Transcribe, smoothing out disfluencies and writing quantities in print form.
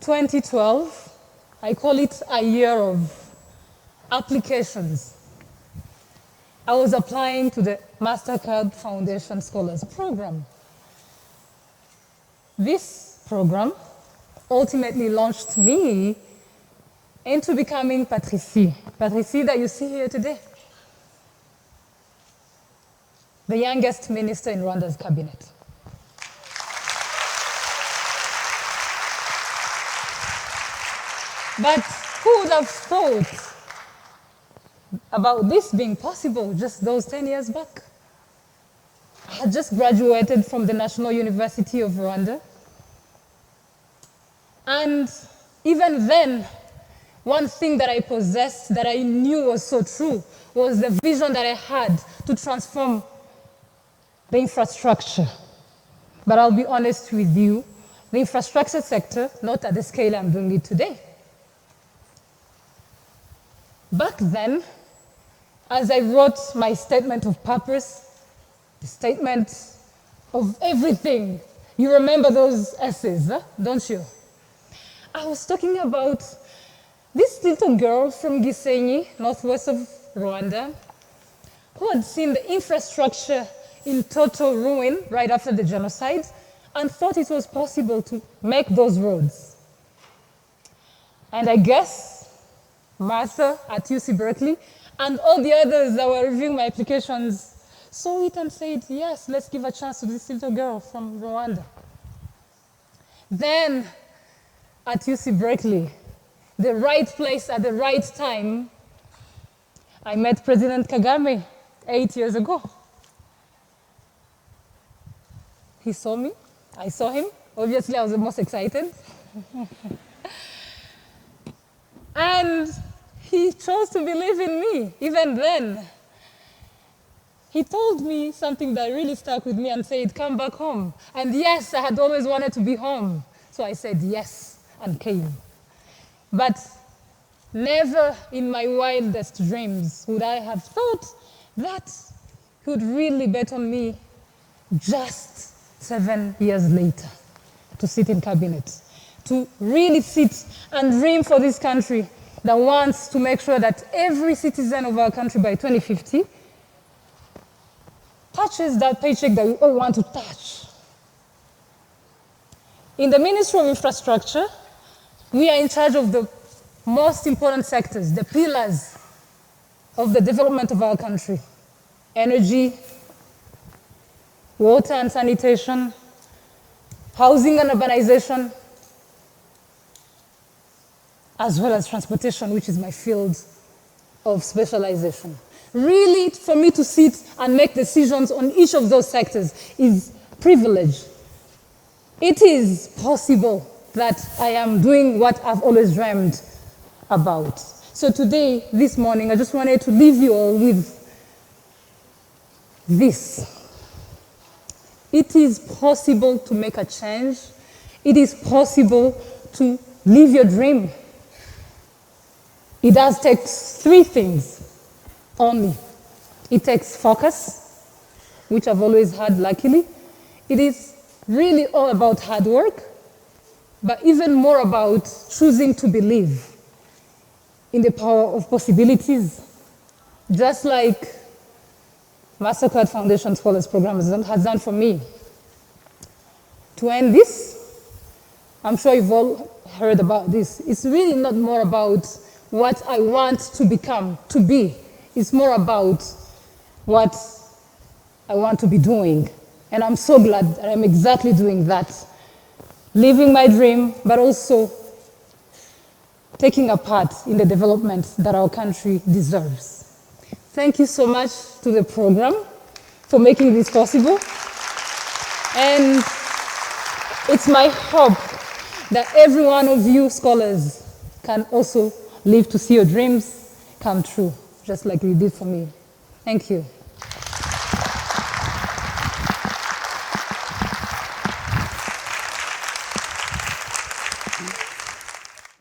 2012, I call it a year of applications. I was applying to the Mastercard Foundation Scholars Program. This program ultimately launched me into becoming Patricie that you see here today, the youngest minister in Rwanda's cabinet. But who would have thought about this being possible just those 10 years back? I had just graduated from the National University of Rwanda. And even then, one thing that I possessed that I knew was so true was the vision that I had to transform the infrastructure. But I'll be honest with you, the infrastructure sector, not at the scale I'm doing it today. Back then, as I wrote my statement of purpose, the statement of everything, you remember those essays, don't you? I was talking about this little girl from Gisenyi, northwest of Rwanda, who had seen the infrastructure in total ruin right after the genocide and thought it was possible to make those roads. And I guess Martha at UC Berkeley and all the others that were reviewing my applications saw it and said, yes, let's give a chance to this little girl from Rwanda. Then at UC Berkeley, the right place at the right time, I met President Kagame 8 years ago. He saw me, I saw him. Obviously, I was the most excited. And he chose to believe in me, even then. He told me something that really stuck with me and said, come back home. And yes, I had always wanted to be home. So I said yes and came. But never in my wildest dreams would I have thought that he would really bet on me just 7 years later to sit in cabinet, to really sit and dream for this country that wants to make sure that every citizen of our country by 2050 touches that paycheck that we all want to touch. In the Ministry of Infrastructure, we are in charge of the most important sectors, the pillars of the development of our country: energy, water and sanitation, housing and urbanization, as well as transportation, which is my field of specialization. Really, for me to sit and make decisions on each of those sectors is privilege. It is possible that I am doing what I've always dreamed about. So today, this morning, I just wanted to leave you all with this. It is possible to make a change. It is possible to live your dream. It does take 3 things only. It takes focus, which I've always had, luckily. It is really all about hard work, but even more about choosing to believe in the power of possibilities, just like Mastercard Foundation Scholars Program has done for me. To end this, I'm sure you've all heard about this. It's really not more about what I want to become, to be. It's more about what I want to be doing. And I'm so glad that I'm exactly doing that. Living my dream, but also taking a part in the development that our country deserves. Thank you so much to the program for making this possible. And it's my hope that every one of you scholars can also live to see your dreams come true, just like you did for me. Thank you.